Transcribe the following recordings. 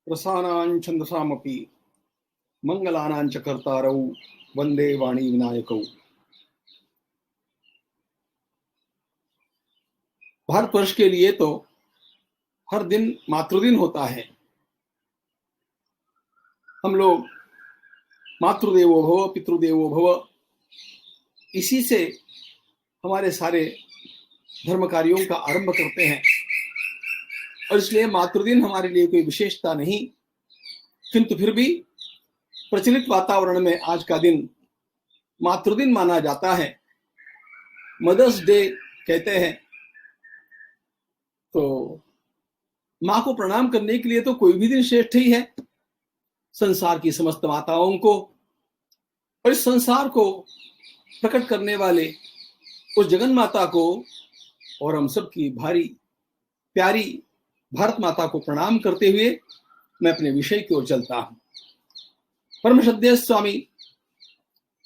रसानां छन्दसामपि मंगलानां च कर्तारौ वंदे वाणी विनायकौ। भारतवर्ष के लिए तो हर दिन मातृदिन होता है। हम लोग मातृदेवो भव पितृदेवो भव, इसी से हमारे सारे धर्म कार्यों का आरंभ करते हैं और इसलिए मातृदिन हमारे लिए कोई विशेषता नहीं, किंतु फिर भी प्रचलित वातावरण में आज का दिन मातृदिन माना जाता है। मदर्स डे कहते हैं। तो मां को प्रणाम करने के लिए तो कोई भी दिन श्रेष्ठ ही है। संसार की समस्त माताओं को और इस संसार को प्रकट करने वाले उस जगन माता को और हम सब की भारी प्यारी भारत माता को प्रणाम करते हुए मैं अपने विषय की ओर चलता हूं। परम श्रद्धेय स्वामी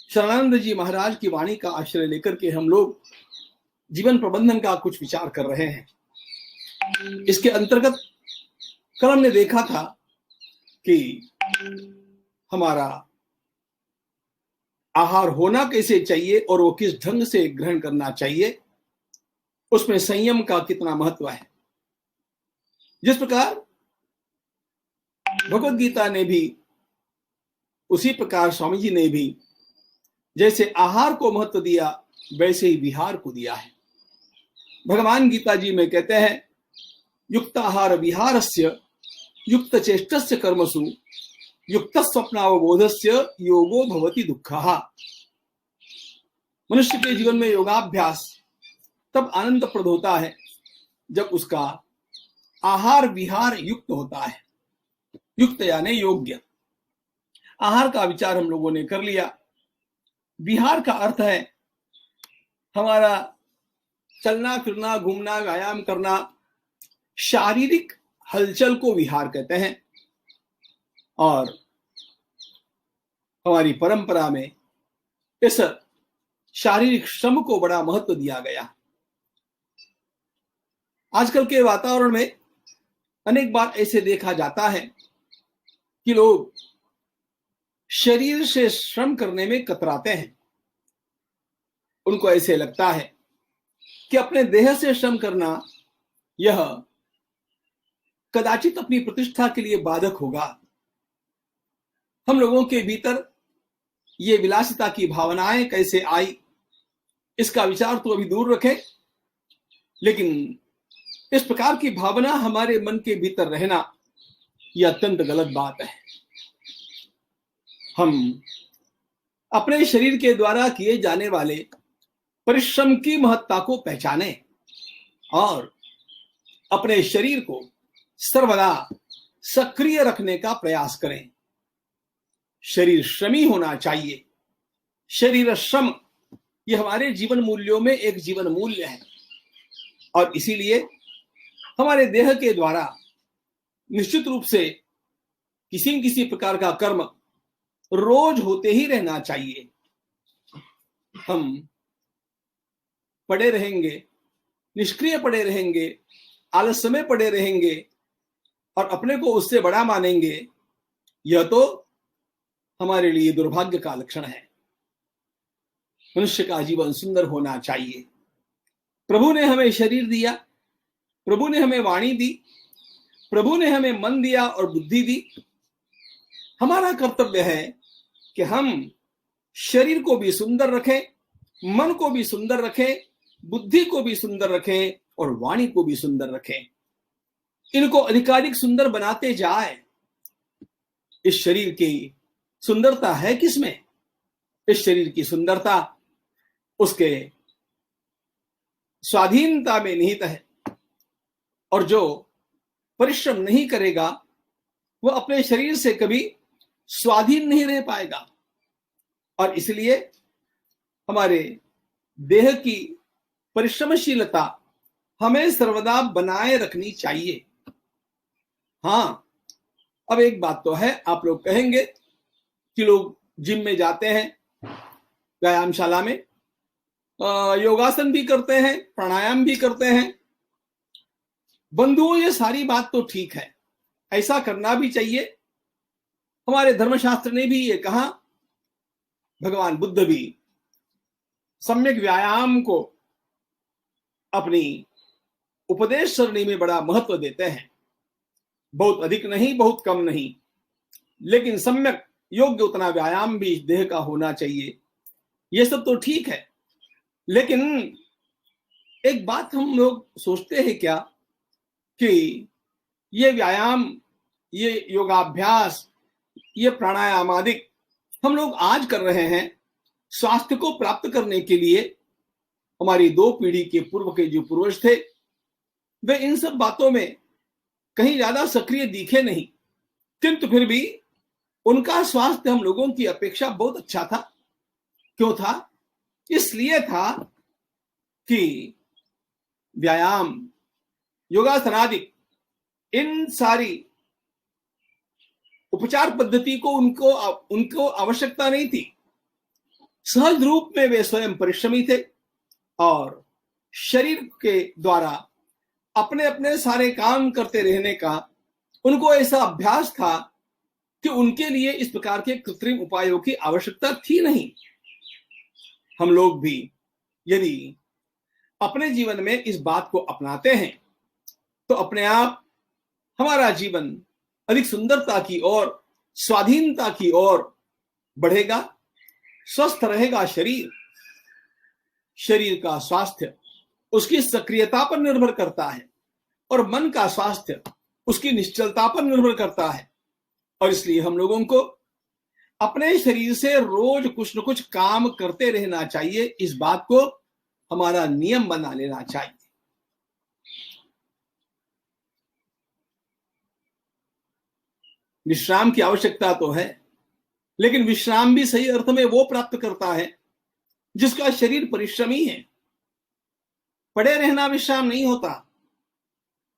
शरणानंद जी महाराज की वाणी का आश्रय लेकर के हम लोग जीवन प्रबंधन का कुछ विचार कर रहे हैं। इसके अंतर्गत कल हमने देखा था कि हमारा आहार होना कैसे चाहिए और वो किस ढंग से ग्रहण करना चाहिए, उसमें संयम का कितना महत्व है। जिस प्रकार भगवद गीता ने भी, उसी प्रकार स्वामी जी ने भी जैसे आहार को महत्व दिया वैसे ही विहार को दिया है। भगवान गीता जी में कहते हैं, युक्ताहार विहारस्य युक्त चेष्टस्य कर्मसु युक्त स्वप्नावबोधस्य योगो भवति दुःखः। मनुष्य के जीवन में योगाभ्यास तब आनंदप्रद होता है जब उसका आहार विहार युक्त होता है। युक्त यानी योग्य। आहार का विचार हम लोगों ने कर लिया। विहार का अर्थ है हमारा चलना फिरना, घूमना, व्यायाम करना, शारीरिक हलचल को विहार कहते हैं। और हमारी परंपरा में इस शारीरिक श्रम को बड़ा महत्व दिया गया। आजकल के वातावरण में अनेक बार ऐसे देखा जाता है कि लोग शरीर से श्रम करने में कतराते हैं। उनको ऐसे लगता है कि अपने देह से श्रम करना यह कदाचित अपनी प्रतिष्ठा के लिए बाधक होगा। हम लोगों के भीतर ये विलासिता की भावनाएं कैसे आई, इसका विचार तो अभी दूर रखें, लेकिन इस प्रकार की भावना हमारे मन के भीतर रहना यह अत्यंत गलत बात है। हम अपने शरीर के द्वारा किए जाने वाले परिश्रम की महत्ता को पहचानें और अपने शरीर को सर्वदा सक्रिय रखने का प्रयास करें। शरीर श्रमी होना चाहिए। शरीर श्रम यह हमारे जीवन मूल्यों में एक जीवन मूल्य है और इसीलिए हमारे देह के द्वारा निश्चित रूप से किसी न किसी प्रकार का कर्म रोज होते ही रहना चाहिए। हम पड़े रहेंगे, निष्क्रिय पड़े रहेंगे, आलस्य में पड़े रहेंगे और अपने को उससे बड़ा मानेंगे, यह तो हमारे लिए दुर्भाग्य का लक्षण है। मनुष्य का जीवन सुंदर होना चाहिए। प्रभु ने हमें शरीर दिया, प्रभु ने हमें वाणी दी, प्रभु ने हमें मन दिया और बुद्धि दी। हमारा कर्तव्य है कि हम शरीर को भी सुंदर रखें, मन को भी सुंदर रखें, बुद्धि को भी सुंदर रखें और वाणी को भी सुंदर रखें। इनको अधिकाधिक सुंदर बनाते जाए। इस शरीर की सुंदरता है किसमें? इस शरीर की सुंदरता उसके स्वाधीनता में निहित है और जो परिश्रम नहीं करेगा वह अपने शरीर से कभी स्वाधीन नहीं रह पाएगा। और इसलिए हमारे देह की परिश्रमशीलता हमें सर्वदा बनाए रखनी चाहिए। हाँ, अब एक बात तो है, आप लोग कहेंगे कि लोग जिम में जाते हैं, व्यायामशाला में योगासन भी करते हैं, प्राणायाम भी करते हैं। बंधुओं, ये सारी बात तो ठीक है, ऐसा करना भी चाहिए। हमारे धर्मशास्त्र ने भी ये कहा, भगवान बुद्ध भी सम्यक व्यायाम को अपनी उपदेश सरणी में बड़ा महत्व देते हैं। बहुत अधिक नहीं, बहुत कम नहीं, लेकिन सम्यक योग्य उतना व्यायाम भी देह का होना चाहिए। ये सब तो ठीक है, लेकिन एक बात हम लोग सोचते हैं क्या कि ये व्यायाम, ये योगाभ्यास, ये प्राणायाम आदि हम लोग आज कर रहे हैं स्वास्थ्य को प्राप्त करने के लिए। हमारी 2 पीढ़ी के पूर्व के जो पूर्वज थे, वे इन सब बातों में कहीं ज्यादा सक्रिय दिखे नहीं, किंतु फिर भी उनका स्वास्थ्य हम लोगों की अपेक्षा बहुत अच्छा था। क्यों था? इसलिए था कि व्यायाम, योगासन आदि इन सारी उपचार पद्धति को उनको आवश्यकता नहीं थी। सहज रूप में वे स्वयं परिश्रमी थे और शरीर के द्वारा अपने अपने सारे काम करते रहने का उनको ऐसा अभ्यास था कि उनके लिए इस प्रकार के कृत्रिम उपायों की आवश्यकता थी नहीं। हम लोग भी यदि अपने जीवन में इस बात को अपनाते हैं तो अपने आप हमारा जीवन अधिक सुंदरता की ओर, स्वाधीनता की ओर बढ़ेगा। स्वस्थ रहेगा शरीर। शरीर का स्वास्थ्य उसकी सक्रियता पर निर्भर करता है और मन का स्वास्थ्य उसकी निश्चलता पर निर्भर करता है। और इसलिए हम लोगों को अपने शरीर से रोज कुछ न कुछ काम करते रहना चाहिए। इस बात को हमारा नियम बना लेना चाहिए। विश्राम की आवश्यकता तो है, लेकिन विश्राम भी सही अर्थ में वो प्राप्त करता है जिसका शरीर परिश्रमी है। पड़े रहना विश्राम नहीं होता।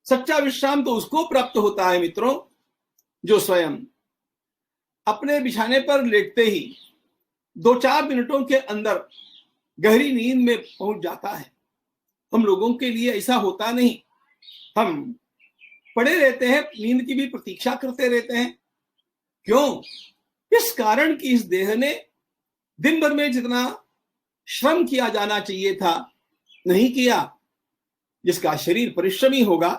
सच्चा विश्राम तो उसको प्राप्त होता है मित्रों, जो स्वयं अपने बिछाने पर लेटते ही 2-4 मिनटों के अंदर गहरी नींद में पहुंच जाता है। हम लोगों के लिए ऐसा होता नहीं। हम पड़े रहते हैं, नींद की भी प्रतीक्षा करते रहते हैं। क्यों? इस कारण कि इस देह ने दिन भर में जितना श्रम किया जाना चाहिए था नहीं किया। जिसका शरीर परिश्रमी होगा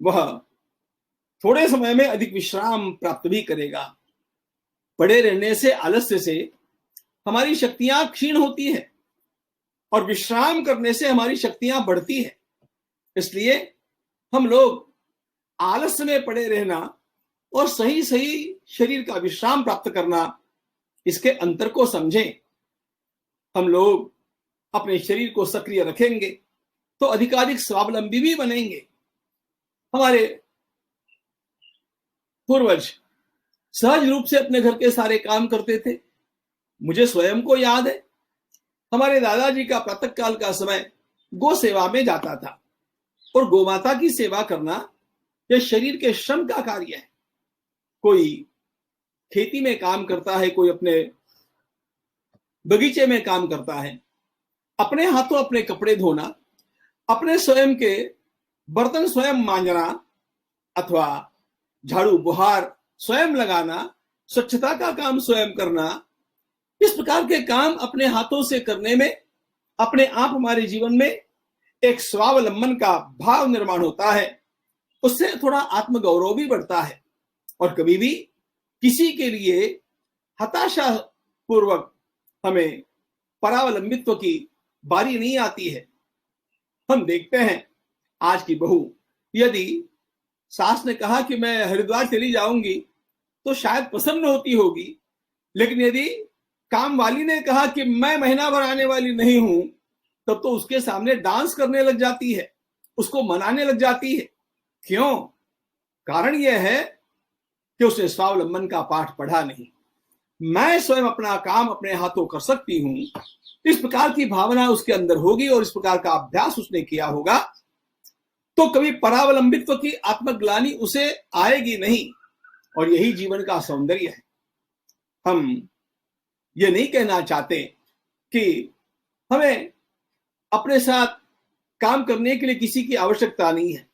वह थोड़े समय में अधिक विश्राम प्राप्त भी करेगा। पड़े रहने से, आलस्य से हमारी शक्तियां क्षीण होती है और विश्राम करने से हमारी शक्तियां बढ़ती है। इसलिए हम लोग आलस्य में पड़े रहना और सही सही शरीर का विश्राम प्राप्त करना, इसके अंतर को समझें। हम लोग अपने शरीर को सक्रिय रखेंगे तो अधिकाधिक स्वावलंबी भी बनेंगे। हमारे पूर्वज सहज रूप से अपने घर के सारे काम करते थे। मुझे स्वयं को याद है, हमारे दादाजी का प्रातःकाल का समय गो सेवा में जाता था और गोमाता की सेवा करना यह शरीर के श्रम का कार्य है। कोई खेती में काम करता है, कोई अपने बगीचे में काम करता है। अपने हाथों अपने कपड़े धोना, अपने स्वयं के बर्तन स्वयं मांजना अथवा झाड़ू बुहार स्वयं लगाना, स्वच्छता का काम स्वयं करना, इस प्रकार के काम अपने हाथों से करने में अपने आप हमारे जीवन में एक स्वावलंबन का भाव निर्माण होता है। उससे थोड़ा आत्मगौरव भी बढ़ता है और कभी भी किसी के लिए हताशा पूर्वक हमें परावलंबित्व की बारी नहीं आती है। हम देखते हैं आज की बहू, यदि सास ने कहा कि मैं हरिद्वार चली जाऊंगी तो शायद प्रसन्न होती होगी, लेकिन यदि काम वाली ने कहा कि मैं महीना भर आने वाली नहीं हूं, तब तो उसके सामने डांस करने लग जाती है, उसको मनाने लग जाती है। क्यों? कारण यह है कि उसने स्वावलंबन का पाठ पढ़ा नहीं। मैं स्वयं अपना काम अपने हाथों कर सकती हूं, इस प्रकार की भावना उसके अंदर होगी और इस प्रकार का अभ्यास उसने किया होगा, तो कभी परावलंबित्व की आत्मग्लानि उसे आएगी नहीं। और यही जीवन का सौंदर्य है। हम ये नहीं कहना चाहते कि हमें अपने साथ काम करने के लिए किसी की आवश्यकता नहीं है,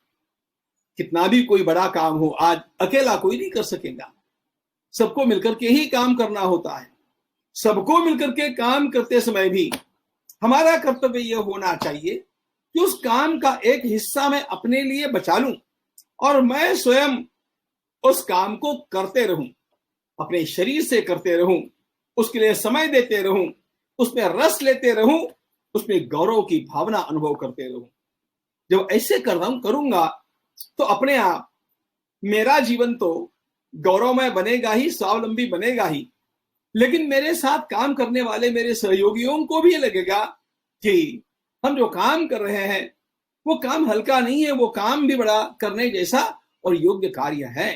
कितना भी कोई बड़ा काम हो, आज अकेला कोई नहीं कर सकेगा, सबको मिलकर के ही काम करना होता है। सबको मिलकर के काम करते समय भी हमारा कर्तव्य यह होना चाहिए कि उस काम का एक हिस्सा मैं अपने लिए बचा लूं और मैं स्वयं उस काम को करते रहूं, अपने शरीर से करते रहूं, उसके लिए समय देते रहूं, उसमें रस लेते रहूं, उसमें गौरव की भावना अनुभव करते रहूं। जब ऐसे करूंगा तो अपने आप मेरा जीवन तो गौरवमय बनेगा ही, स्वावलंबी बनेगा ही, लेकिन मेरे साथ काम करने वाले मेरे सहयोगियों को भी लगेगा कि हम जो काम कर रहे हैं वो काम हल्का नहीं है, वो काम भी बड़ा करने जैसा और योग्य कार्य है।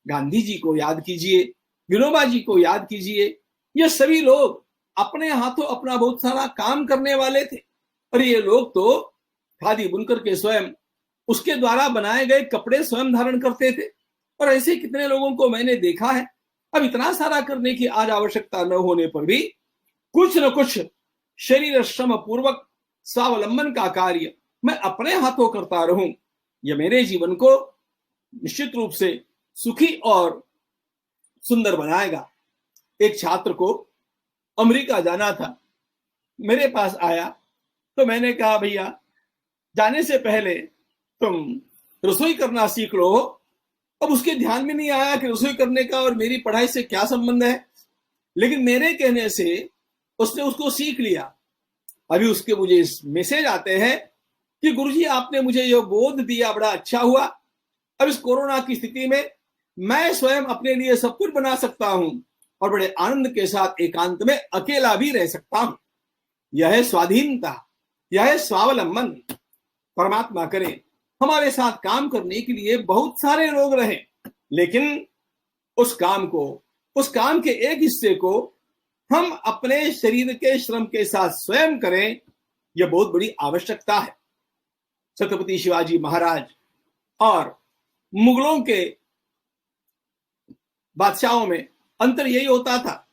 गांधी जी को याद कीजिए, विनोबा जी को याद कीजिए, ये सभी लोग अपने हाथों अपना बहुत सारा काम करने वाले थे और ये लोग तो खादी बुनकर के स्वयं उसके द्वारा बनाए गए कपड़े स्वयं धारण करते थे। और ऐसे कितने लोगों को मैंने देखा है। अब इतना सारा करने की आज आवश्यकता न होने पर भी कुछ न कुछ शरीर श्रम पूर्वक स्वावलंबन का कार्य मैं अपने हाथों करता रहूं, यह मेरे जीवन को निश्चित रूप से सुखी और सुंदर बनाएगा। एक छात्र को अमेरिका जाना था, मेरे पास आया तो मैंने कहा, भैया जाने से पहले तुम रसोई करना सीख लो। अब उसके ध्यान में नहीं आया कि रसोई करने का और मेरी पढ़ाई से क्या संबंध है, लेकिन मेरे कहने से उसने उसको सीख लिया। अभी उसके मुझे मैसेज आते हैं कि गुरुजी आपने मुझे यह बोध दिया, बड़ा अच्छा हुआ। अब इस कोरोना की स्थिति में मैं स्वयं अपने लिए सब कुछ बना सकता हूं और बड़े आनंद के साथ एकांत में अकेला भी रह सकता हूं। यह है स्वाधीनता, यह है स्वावलंबन। परमात्मा करे हमारे साथ काम करने के लिए बहुत सारे लोग रहे, लेकिन उस काम के एक हिस्से को हम अपने शरीर के श्रम के साथ स्वयं करें, यह बहुत बड़ी आवश्यकता है। छत्रपति शिवाजी महाराज और मुगलों के बादशाहों में अंतर यही होता था,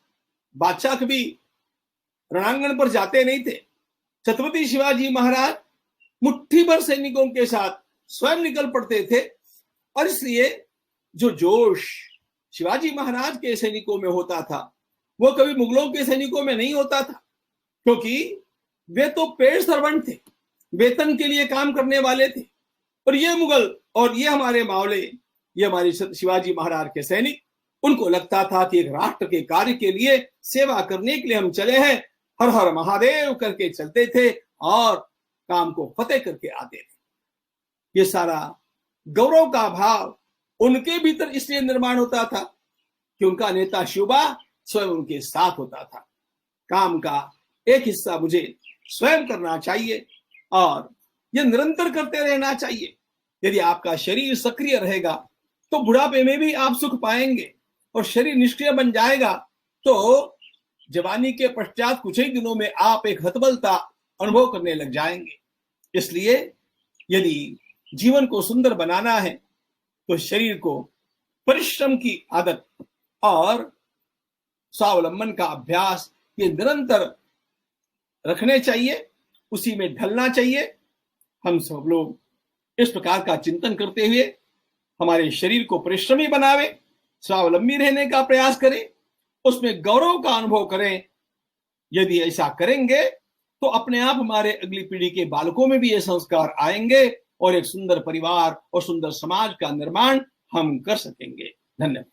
बादशाह कभी रणांगण पर जाते नहीं थे। छत्रपति शिवाजी महाराज मुट्ठी भर सैनिकों के साथ स्वयं निकल पड़ते थे और इसलिए जो जोश शिवाजी महाराज के सैनिकों में होता था वो कभी मुगलों के सैनिकों में नहीं होता था, क्योंकि वे तो पेड सर्वेंट थे, वेतन के लिए काम करने वाले थे। और ये मुगल और ये हमारे मावले, ये हमारे शिवाजी महाराज के सैनिक, उनको लगता था कि एक राष्ट्र के कार्य के लिए, सेवा करने के लिए हम चले हैं, हर हर महादेव करके चलते थे और काम को फतेह करके आते थे। ये सारा गौरव का भाव उनके भीतर इसलिए निर्माण होता था कि उनका नेता शिवबा स्वयं उनके साथ होता था। काम का एक हिस्सा मुझे स्वयं करना चाहिए और यह निरंतर करते रहना चाहिए। यदि आपका शरीर सक्रिय रहेगा तो बुढ़ापे में भी आप सुख पाएंगे, और शरीर निष्क्रिय बन जाएगा तो जवानी के पश्चात कुछ ही दिनों में आप एक हतबलता अनुभव करने लग जाएंगे। इसलिए यदि जीवन को सुंदर बनाना है तो शरीर को परिश्रम की आदत और स्वावलंबन का अभ्यास ये निरंतर रखने चाहिए, उसी में ढलना चाहिए। हम सब लोग इस प्रकार का चिंतन करते हुए हमारे शरीर को परिश्रमी बनावे, स्वावलंबी रहने का प्रयास करें, उसमें गौरव का अनुभव करें। यदि ऐसा करेंगे तो अपने आप हमारे अगली पीढ़ी के बालकों में भी ये संस्कार आएंगे और एक सुंदर परिवार और सुंदर समाज का निर्माण हम कर सकेंगे। धन्यवाद।